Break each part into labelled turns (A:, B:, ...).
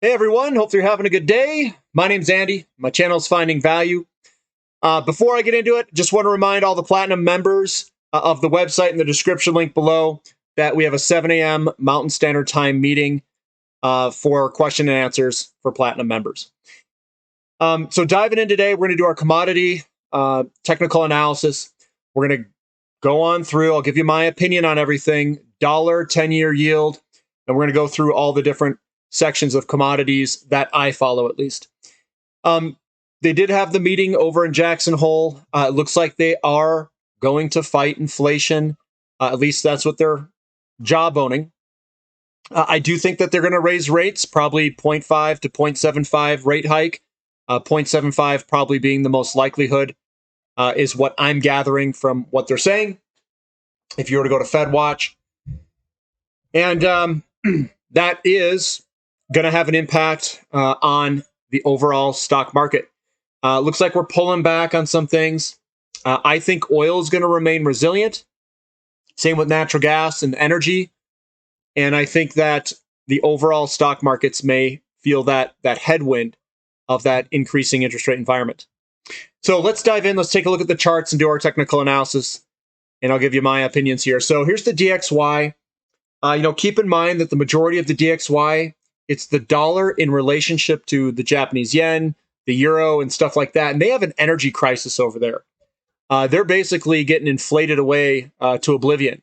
A: Hey everyone, hope you're having a good day. My name's Andy. My channel is Finding Value. Before I get into it, just want to remind all the Platinum members of the website in the description link below that we have a 7 a.m. Mountain Standard Time meeting for question and answers for Platinum members. So diving in today, we're going to do our commodity technical analysis. We're going to go on through. I'll give you my opinion on everything, dollar 10-year yield, and we're going to go through all the different sections of commodities that I follow, at least. They did have the meeting over in Jackson Hole. It looks like they are going to fight inflation. At least that's what they're jawboning. I do think that they're going to raise rates, probably 0.5 to 0.75 rate hike. 0.75 probably being the most likelihood is what I'm gathering from what they're saying. If you were to go to FedWatch. And that is going to have an impact on the overall stock market. Looks like we're pulling back on some things. I think oil is going to remain resilient. Same with natural gas and energy. And I think that the overall stock markets may feel that headwind of that increasing interest rate environment. So let's dive in. Let's take a look at the charts and do our technical analysis. And I'll give you my opinions here. So here's the DXY. Keep in mind that the majority of the DXY, it's the dollar in relationship to the Japanese yen, the euro, and stuff like that. And they have an energy crisis over there. They're basically getting inflated away to oblivion.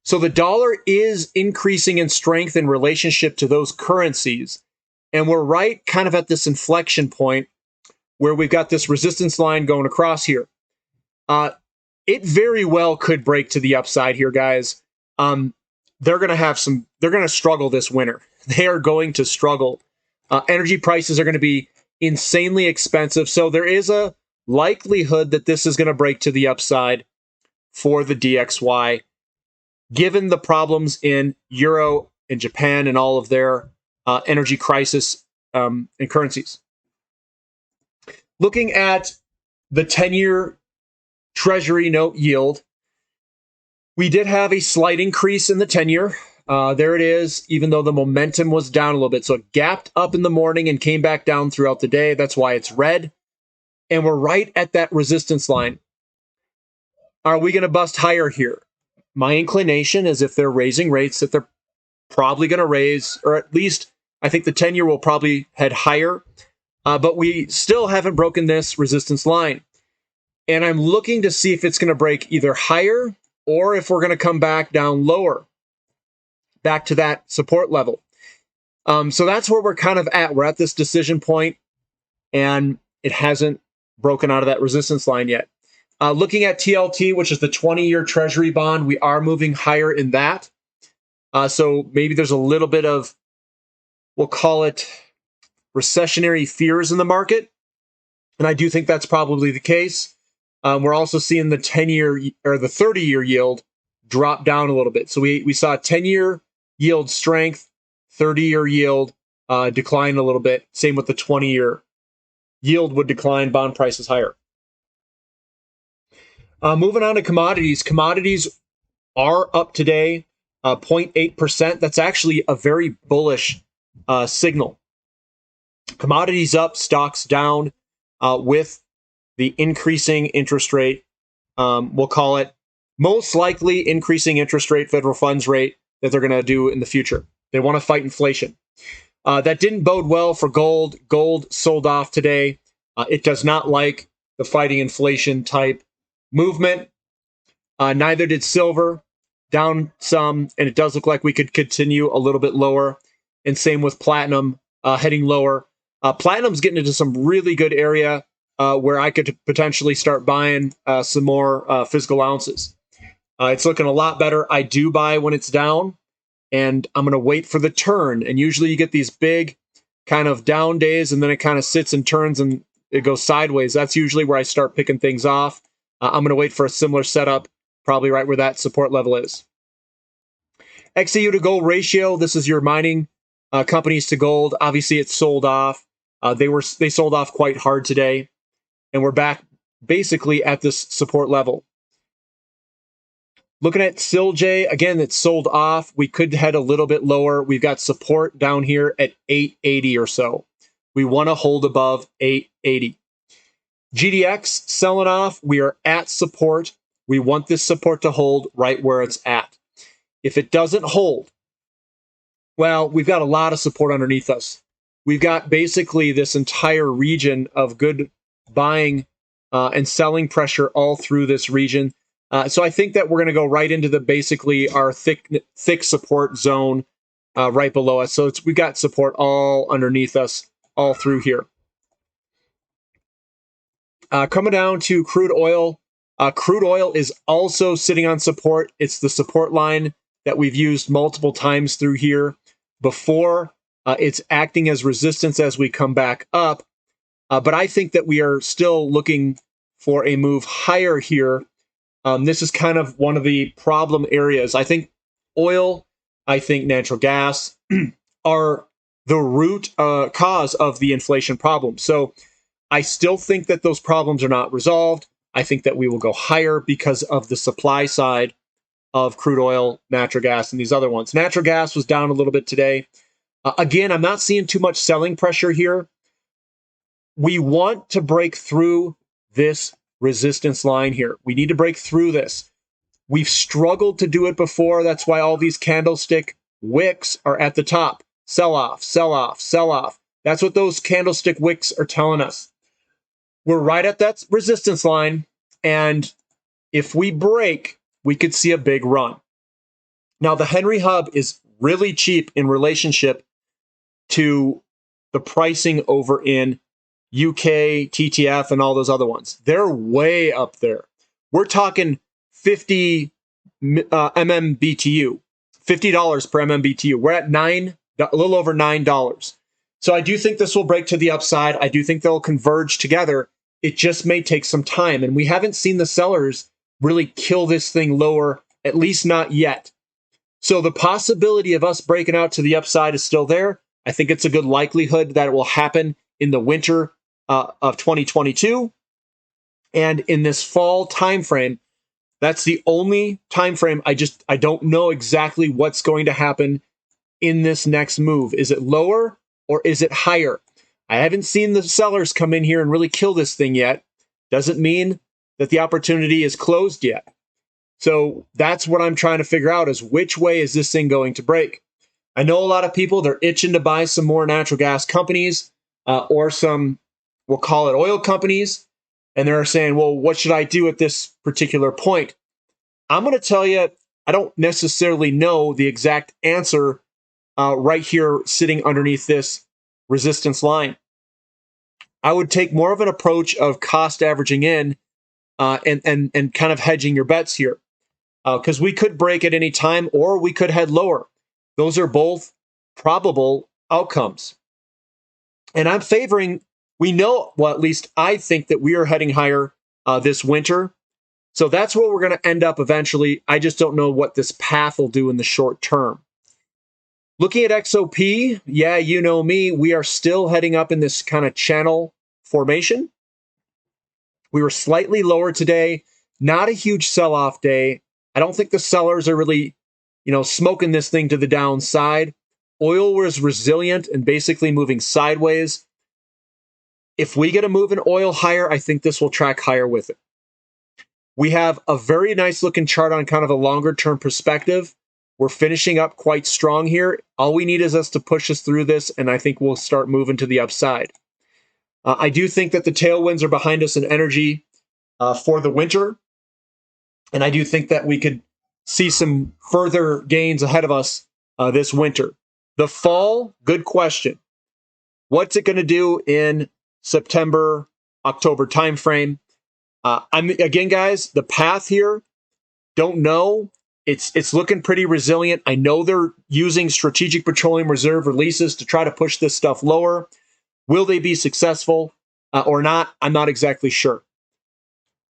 A: So the dollar is increasing in strength in relationship to those currencies. And we're right kind of at this inflection point where we've got this resistance line going across here. It very well could break to the upside here, guys. They're going to struggle this winter. They are going to struggle. Energy prices are going to be insanely expensive. So there is a likelihood that this is going to break to the upside for the DXY, given the problems in Euro and Japan and all of their energy crisis and currencies. Looking at the 10-year Treasury note yield, we did have a slight increase in the 10-year. There it is, even though the momentum was down a little bit. So it gapped up in the morning and came back down throughout the day. That's why it's red. And we're right at that resistance line. Are we going to bust higher here? My inclination is if they're raising rates, that they're probably going to raise, or at least I think the 10-year will probably head higher. But we still haven't broken this resistance line. And I'm looking to see if it's going to break either higher or if we're going to come back down lower, back to that support level. So that's where we're kind of at. We're at this decision point, and it hasn't broken out of that resistance line yet. Looking at TLT, which is the 20-year Treasury bond, we are moving higher in that. So maybe there's a little bit of, we'll call it recessionary fears in the market. And I do think that's probably the case. We're also seeing the 10-year or the 30-year yield drop down a little bit. So we saw 10-year yield strength, 30-year yield decline a little bit. Same with the 20-year yield would decline, bond prices higher. Moving on to commodities. Commodities are up today, 0.8%. That's actually a very bullish signal. Commodities up, stocks down with the increasing interest rate. We'll call it most likely increasing interest rate, federal funds rate that they're going to do in the future. They want to fight inflation. That didn't bode well for gold. Gold sold off today. It does not like the fighting inflation type movement. Neither did silver, down some, and it does look like we could continue a little bit lower. And same with platinum, heading lower. Platinum's getting into some really good area where I could potentially start buying some more physical ounces. It's looking a lot better. I do buy when it's down, and I'm going to wait for the turn. And usually you get these big kind of down days, and then it kind of sits and turns and it goes sideways. That's usually where I start picking things off. I'm going to wait for a similar setup, probably right where that support level is. XAU to gold ratio. This is your mining companies to gold. Obviously, it's sold off. They sold off quite hard today, and we're back basically at this support level. Looking at SILJ, again, it's sold off. We could head a little bit lower. We've got support down here at 880 or so. We want to hold above 880. GDX selling off. We are at support. We want this support to hold right where it's at. If it doesn't hold, well, we've got a lot of support underneath us. We've got basically this entire region of good buying and selling pressure all through this region. So I think that we're going to go right into the basically our thick support zone right below us. So we've got support all underneath us all through here. Coming down to crude oil. Crude oil is also sitting on support. It's the support line that we've used multiple times through here before. It's acting as resistance as we come back up. But I think that we are still looking for a move higher here. This is kind of one of the problem areas. I think oil, I think natural gas are the root cause of the inflation problem. So I still think that those problems are not resolved. I think that we will go higher because of the supply side of crude oil, natural gas, and these other ones. Natural gas was down a little bit today. Again, I'm not seeing too much selling pressure here. We want to break through this resistance line here. We need to break through this. We've struggled to do it before. That's why all these candlestick wicks are at the top. Sell off, sell off, sell off. That's what those candlestick wicks are telling us. We're right at that resistance line, and if we break, we could see a big run. Now, the Henry Hub is really cheap in relationship to the pricing over in UK, TTF, and all those other ones. They're way up there. We're talking 50 MMBTU, $50 per MMBTU. We're at a little over $9. So I do think this will break to the upside. I do think they'll converge together. It just may take some time. And we haven't seen the sellers really kill this thing lower, at least not yet. So the possibility of us breaking out to the upside is still there. I think it's a good likelihood that it will happen in the winter of 2022. And in this fall timeframe, that's the only timeframe. I don't know exactly what's going to happen in this next move. Is it lower or is it higher? I haven't seen the sellers come in here and really kill this thing yet. Doesn't mean that the opportunity is closed yet. So that's what I'm trying to figure out, is which way is this thing going to break? I know a lot of people, they're itching to buy some more natural gas companies or some, we'll call it oil companies. And they're saying, well, what should I do at this particular point? I'm going to tell you, I don't necessarily know the exact answer right here sitting underneath this resistance line. I would take more of an approach of cost averaging in and kind of hedging your bets here, because we could break at any time or we could head lower. Those are both probable outcomes. And I'm favoring, we know, well, at least I think that we are heading higher this winter. So that's where we're going to end up eventually. I just don't know what this path will do in the short term. Looking at XOP, yeah, you know me, we are still heading up in this kind of channel formation. We were slightly lower today, not a huge sell-off day. I don't think the sellers are really, smoking this thing to the downside. Oil was resilient and basically moving sideways. If we get a move in oil higher, I think this will track higher with it. We have a very nice looking chart on kind of a longer term perspective. We're finishing up quite strong here. All we need is us to push us through this, and I think we'll start moving to the upside. I do think that the tailwinds are behind us in energy for the winter, and I do think that we could see some further gains ahead of us this winter. The fall, good question. What's it going to do in September, October timeframe? Again, guys, the path here, don't know. It's looking pretty resilient. I know they're using Strategic Petroleum Reserve releases to try to push this stuff lower. Will they be successful or not? I'm not exactly sure.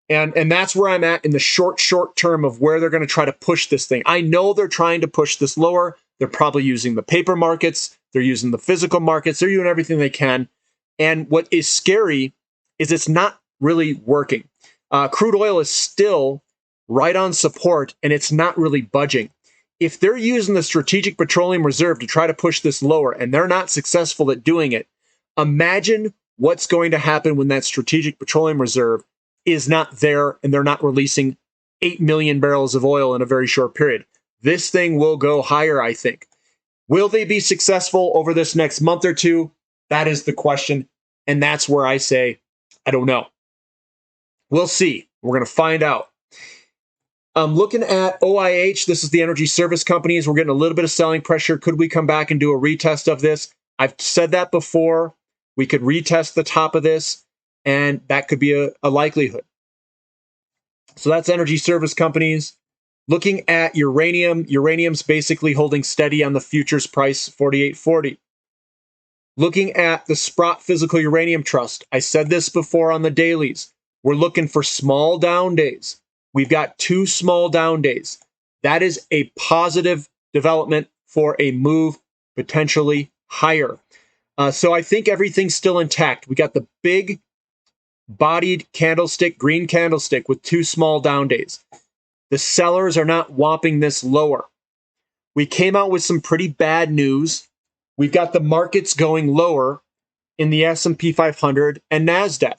A: And that's where I'm at in the short term of where they're going to try to push this thing. I know they're trying to push this lower. They're probably using the paper markets. They're using the physical markets. They're doing everything they can. And what is scary is it's not really working. Crude oil is still right on support, and it's not really budging. If they're using the Strategic Petroleum Reserve to try to push this lower and they're not successful at doing it, imagine what's going to happen when that Strategic Petroleum Reserve is not there and they're not releasing 8 million barrels of oil in a very short period. This thing will go higher, I think. Will they be successful over this next month or two? That is the question. And that's where I say, I don't know. We'll see. We're going to find out. I'm looking at OIH. This is the energy service companies. We're getting a little bit of selling pressure. Could we come back and do a retest of this? I've said that before. We could retest the top of this, and that could be a likelihood. So that's energy service companies. Looking at uranium, uranium's basically holding steady on the futures price, 48.40. Looking at the Sprott Physical Uranium Trust, I said this before on the dailies. We're looking for small down days. We've got 2 small down days. That is a positive development for a move potentially higher. So I think everything's still intact. We got the big bodied candlestick, green candlestick with 2 small down days. The sellers are not whopping this lower. We came out with some pretty bad news. We've got the markets going lower in the S&P 500 and NASDAQ.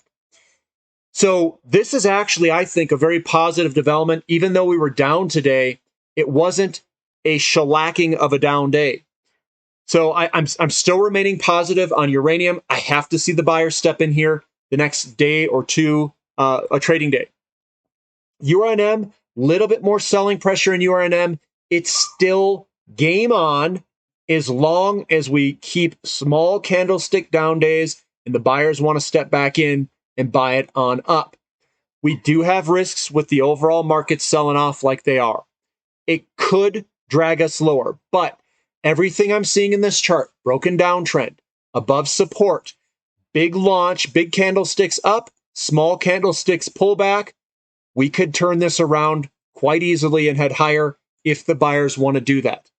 A: So this is actually, I think, a very positive development. Even though we were down today, it wasn't a shellacking of a down day. So I'm still remaining positive on uranium. I have to see the buyers step in here the next day or two, a trading day. URNM, little bit more selling pressure in URNM. It's still game on as long as we keep small candlestick down days and the buyers want to step back in and buy it on up. We do have risks with the overall market selling off like they are. It could drag us lower, but everything I'm seeing in this chart, broken down trend, above support, big launch, big candlesticks up, small candlesticks pull back, we could turn this around quite easily and head higher if the buyers want to do that.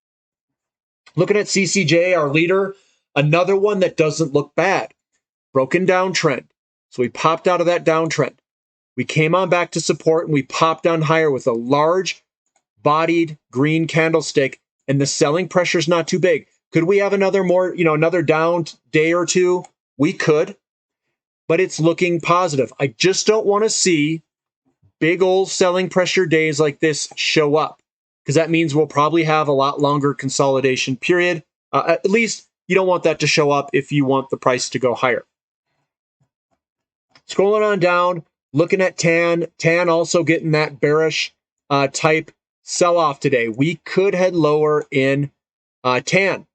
A: Looking at CCJ, our leader, another one that doesn't look bad. Broken down trend. So we popped out of that downtrend. We came on back to support and we popped on higher with a large bodied green candlestick, and the selling pressure is not too big. Could we have another down day or two? We could, but it's looking positive. I just don't want to see big old selling pressure days like this show up, because that means we'll probably have a lot longer consolidation period. At least you don't want that to show up if you want the price to go higher. Scrolling on down, looking at TAN. TAN also getting that bearish type sell-off today. We could head lower in TAN.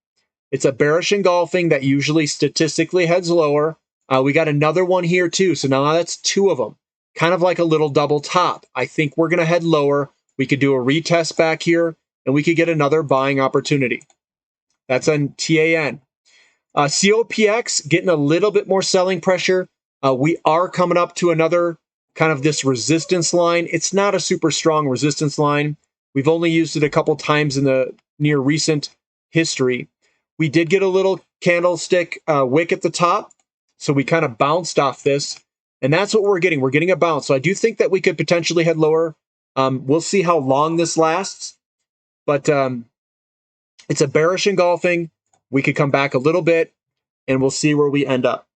A: It's a bearish engulfing that usually statistically heads lower. We got another one here too, so now that's 2 of them. Kind of like a little double top. I think we're going to head lower. We could do a retest back here, and we could get another buying opportunity. That's on TAN. COPX getting a little bit more selling pressure. We are coming up to another kind of this resistance line. It's not a super strong resistance line. We've only used it a couple times in the near recent history. We did get a little candlestick wick at the top, so we kind of bounced off this, and that's what we're getting. We're getting a bounce. So I do think that we could potentially head lower. We'll see how long this lasts, but it's a bearish engulfing. We could come back a little bit, and we'll see where we end up.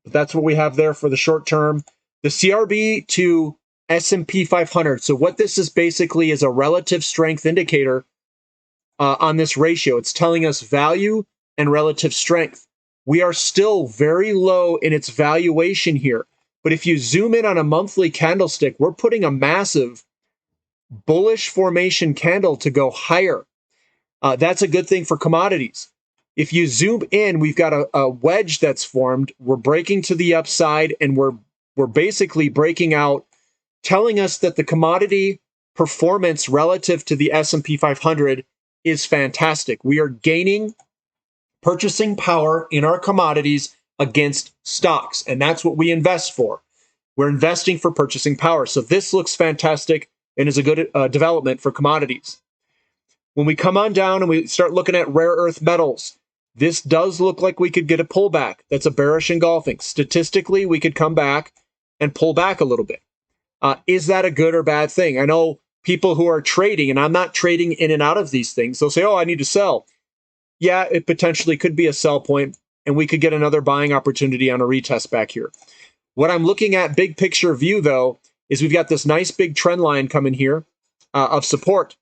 A: But that's what we have there for the short term. The CRB to S&P 500. So what this is basically is a relative strength indicator on this ratio. It's telling us value and relative strength. We are still very low in its valuation here. But if you zoom in on a monthly candlestick, we're putting a massive bullish formation candle to go higher. That's a good thing for commodities. If you zoom in, we've got a wedge that's formed. We're breaking to the upside, and we're basically breaking out, telling us that the commodity performance relative to the S&P 500 is fantastic. We are gaining purchasing power in our commodities against stocks, and that's what we invest for. We're investing for purchasing power. So this looks fantastic and is a good development for commodities. When we come on down and we start looking at rare earth metals, this does look like we could get a pullback. That's a bearish engulfing. Statistically, we could come back and pull back a little bit. Is that a good or bad thing? I know people who are trading, and I'm not trading in and out of these things. They'll say, oh, I need to sell. Yeah, it potentially could be a sell point, and we could get another buying opportunity on a retest back here. What I'm looking at, big picture view, though, is we've got this nice big trend line coming here of support.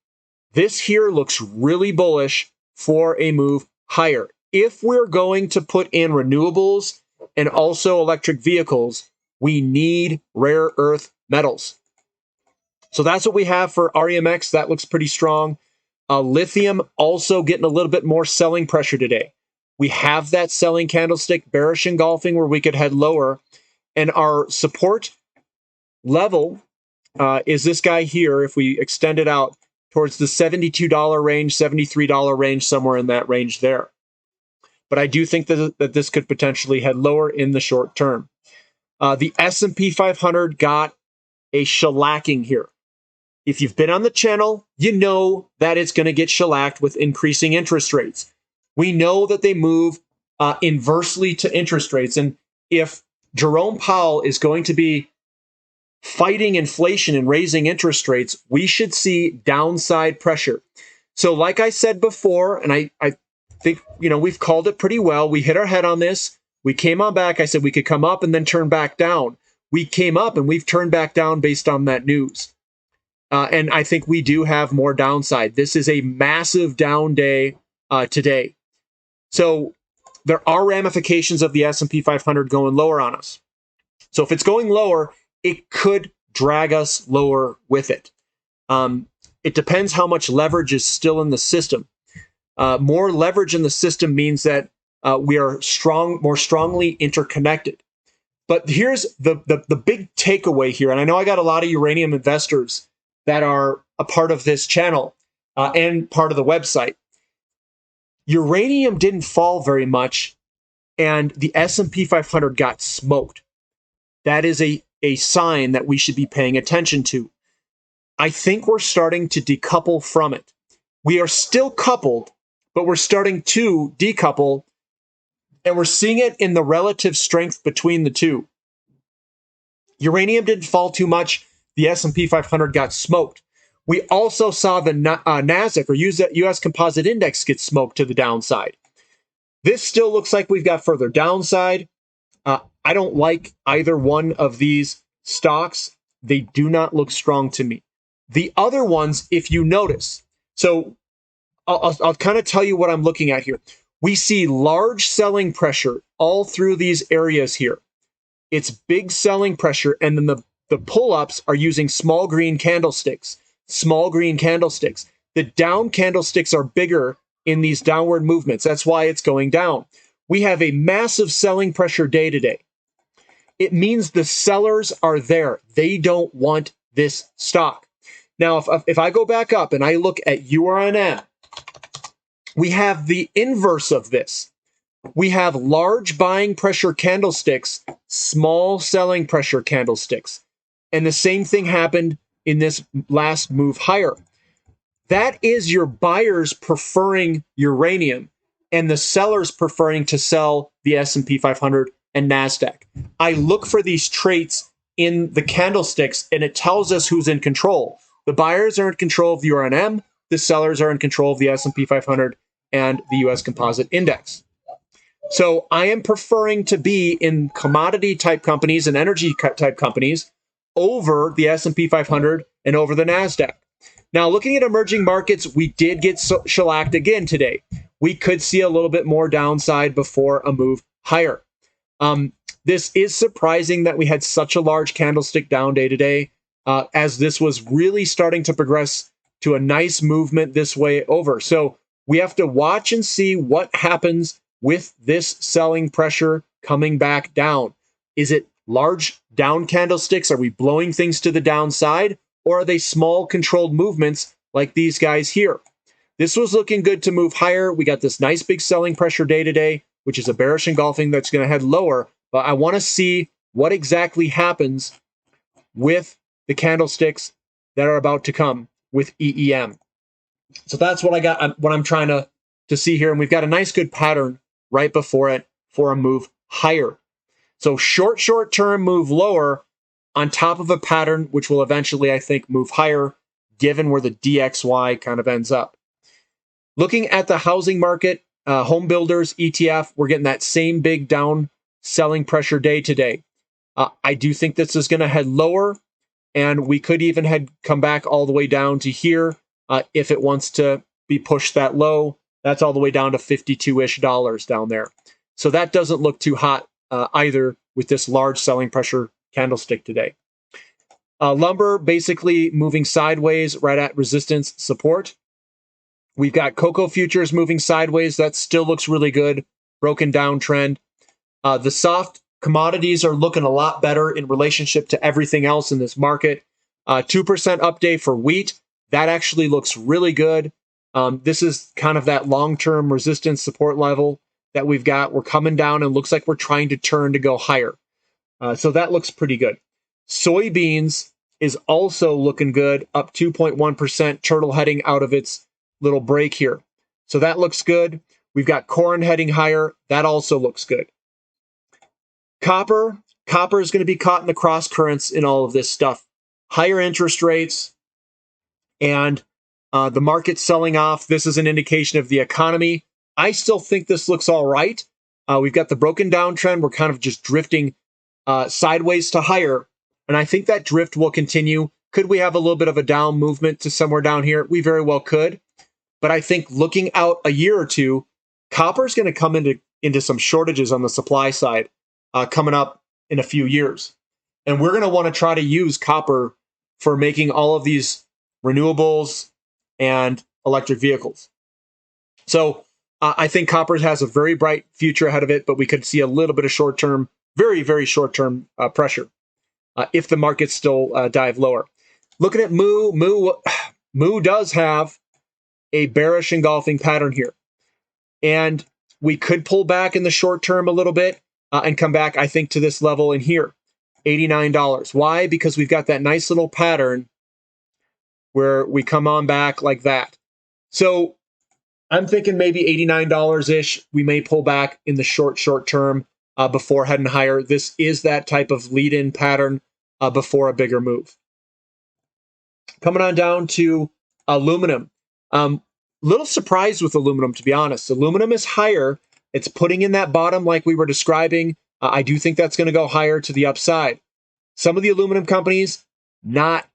A: This here looks really bullish for a move higher. If we're going to put in renewables and also electric vehicles, we need rare earth metals. So that's what we have for REMX. That looks pretty strong. Lithium also getting a little bit more selling pressure today. We have that selling candlestick, bearish engulfing, where we could head lower. And our support level is this guy here. If we extend it out towards the $72 range, $73 range, somewhere in that range there. But I do think that this could potentially head lower in the short term. The S&P 500 got a shellacking here. If you've been on the channel, you know that it's going to get shellacked with increasing interest rates. We know that they move inversely to interest rates. And if Jerome Powell is going to be fighting inflation and raising interest rates, we should see downside pressure. So like I said before, and I think, we've called it pretty well. We hit our head on this. We came on back. I said we could come up and then turn back down. We came up and we've turned back down based on that news. And I think we do have more downside. This is a massive down day today. So there are ramifications of the S&P 500 going lower on us. So if it's going lower, it could drag us lower with it. It depends how much leverage is still in the system. More leverage in the system means that we are more strongly interconnected. But here's the big takeaway here. And I know I got a lot of uranium investors that are a part of this channel and part of the website. Uranium didn't fall very much, and the S&P 500 got smoked. That is a sign that we should be paying attention to. I think we're starting to decouple from it. We are still coupled, but we're starting to decouple, and we're seeing it in the relative strength between the two. Uranium didn't fall too much. The S&P 500 got smoked. We also saw the NASDAQ or US Composite Index get smoked to the downside. This still looks like we've got further downside. I don't like either one of these stocks. They do not look strong to me. The other ones, if you notice, so I'll kind of tell you what I'm looking at here. We see large selling pressure all through these areas here. It's big selling pressure, and then the pull-ups are using small green candlesticks. Small green candlesticks. The down candlesticks are bigger in these downward movements. That's why it's going down. We have a massive selling pressure day today. It means the sellers are there. They don't want this stock. Now, if I go back up and I look at URNM, we have the inverse of this. We have large buying pressure candlesticks, small selling pressure candlesticks. And the same thing happened in this last move higher. That is your buyers preferring uranium and the sellers preferring to sell the S&P 500 and NASDAQ. I look for these traits in the candlesticks, and it tells us who's in control. The buyers are in control of the URNM. The sellers are in control of the S&P 500 and the US Composite Index. So I am preferring to be in commodity type companies and energy type companies over the S&P 500 and over the NASDAQ. Now, looking at emerging markets, we did get shellacked again today. We could see a little bit more downside before a move higher. This is surprising that we had such a large candlestick down day today, as this was really starting to progress to a nice movement this way over. So we have to watch and see what happens with this selling pressure coming back down. Is it large down candlesticks? Are we blowing things to the downside? Or are they small controlled movements like these guys here? This was looking good to move higher. We got this nice big selling pressure day today, which is a bearish engulfing that's going to head lower. But I want to see what exactly happens with the candlesticks that are about to come with EEM. So that's what I got, what I'm trying to see here. And we've got a nice good pattern right before it for a move higher. So short term move lower, on top of a pattern which will eventually, I think, move higher given where the DXY kind of ends up. Looking at the housing market, home builders, ETF, we're getting that same big down selling pressure day to day. I do think this is going to head lower, and we could even come back all the way down to here if it wants to be pushed that low. That's all the way down to $52-ish down there. So that doesn't look too hot either with this large selling pressure candlestick today. Lumber basically moving sideways right at resistance support. We've got cocoa futures moving sideways. That still looks really good. Broken down trend. The soft commodities are looking a lot better in relationship to everything else in this market. 2% update for wheat. That actually looks really good. This is kind of that long-term resistance support level that we've got. We're coming down and looks like we're trying to turn to go higher. So that looks pretty good. Soybeans is also looking good, up 2.1%, turtle heading out of its little break here. So that looks good. We've got corn heading higher. That also looks good. Copper is going to be caught in the cross currents in all of this stuff. Higher interest rates and the market selling off. This is an indication of the economy. I still think this looks all right. We've got the broken down trend. We're kind of just drifting sideways to higher. And I think that drift will continue. Could we have a little bit of a down movement to somewhere down here? We very well could. But I think looking out a year or two, copper is going to come into some shortages on the supply side coming up in a few years. And we're going to want to try to use copper for making all of these renewables and electric vehicles. So I think copper has a very bright future ahead of it, but we could see a little bit of short-term, very, very short-term pressure if the markets still dive lower. Looking at Moo does have a bearish engulfing pattern here. And we could pull back in the short term a little bit and come back, I think, to this level in here, $89. Why? Because we've got that nice little pattern where we come on back like that. So I'm thinking maybe $89-ish. We may pull back in the short term before heading higher. This is that type of lead-in pattern before a bigger move. Coming on down to aluminum. Little surprised with aluminum, to be honest. Aluminum is higher. It's putting in that bottom like we were describing. I do think that's going to go higher to the upside. Some of the aluminum companies not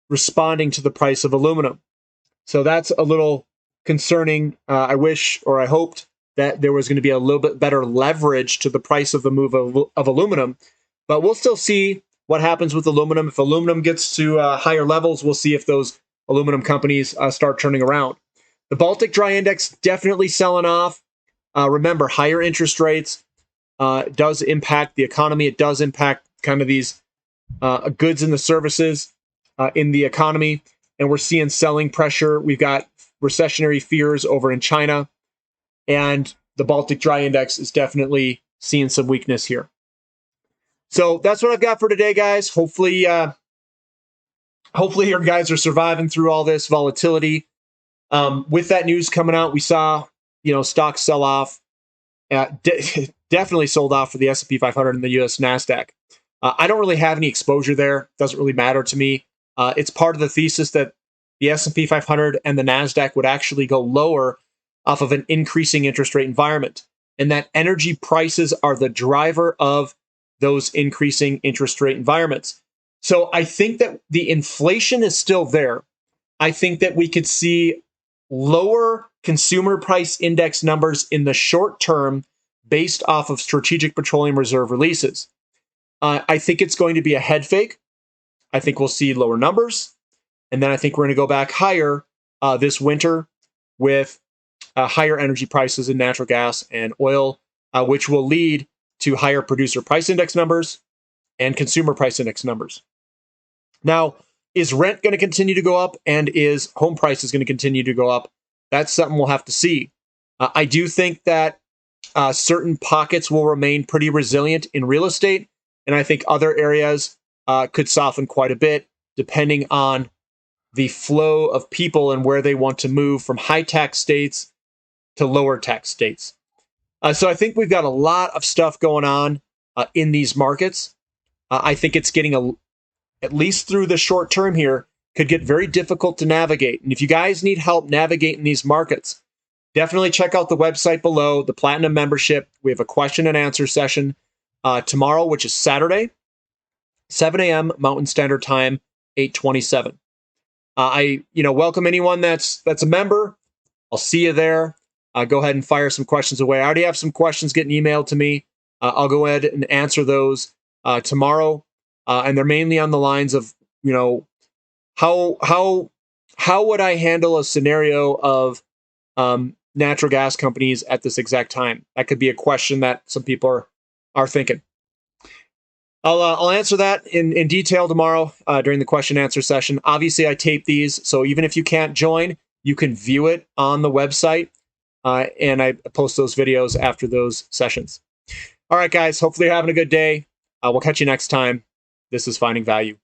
A: responding to the price of aluminum. So that's a little concerning. I wish, or I hoped, that there was going to be a little bit better leverage to the price of the move of aluminum. But we'll still see what happens with aluminum. If aluminum gets to higher levels, we'll see if those aluminum companies start turning around. The Baltic Dry Index definitely selling off. Remember, higher interest rates does impact the economy. It does impact kind of these goods and the services in the economy. And we're seeing selling pressure. We've got recessionary fears over in China. And the Baltic Dry Index is definitely seeing some weakness here. So that's what I've got for today, guys. Hopefully your guys are surviving through all this volatility. With that news coming out, we saw, stocks sell off. Definitely sold off for the S&P 500 and the US NASDAQ. I don't really have any exposure there. Doesn't really matter to me. It's part of the thesis that the S&P 500 and the NASDAQ would actually go lower off of an increasing interest rate environment, and that energy prices are the driver of those increasing interest rate environments. So I think that the inflation is still there. I think that we could see lower consumer price index numbers in the short term based off of Strategic Petroleum Reserve releases. I think it's going to be a head fake. I think we'll see lower numbers. And then I think we're going to go back higher this winter with higher energy prices in natural gas and oil, which will lead to higher producer price index numbers and consumer price index numbers. Now, is rent going to continue to go up, and is home prices going to continue to go up? That's something we'll have to see. I do think that certain pockets will remain pretty resilient in real estate, and I think other areas could soften quite a bit depending on the flow of people and where they want to move from high tax states to lower tax states. So I think we've got a lot of stuff going on in these markets. I think it's getting at least through the short term here, could get very difficult to navigate. And if you guys need help navigating these markets, definitely check out the website below, the Platinum membership. We have a question and answer session tomorrow, which is Saturday, 7 a.m. Mountain Standard Time, 8:27. I welcome anyone that's a member. I'll see you there. Go ahead and fire some questions away. I already have some questions getting emailed to me. I'll go ahead and answer those tomorrow, and they're mainly on the lines of how would I handle a scenario of natural gas companies at this exact time? That could be a question that some people are thinking. I'll answer that in detail tomorrow during the question answer session. Obviously, I tape these, so even if you can't join, you can view it on the website, and I post those videos after those sessions. All right, guys, hopefully you're having a good day. We'll catch you next time. This is Finding Value.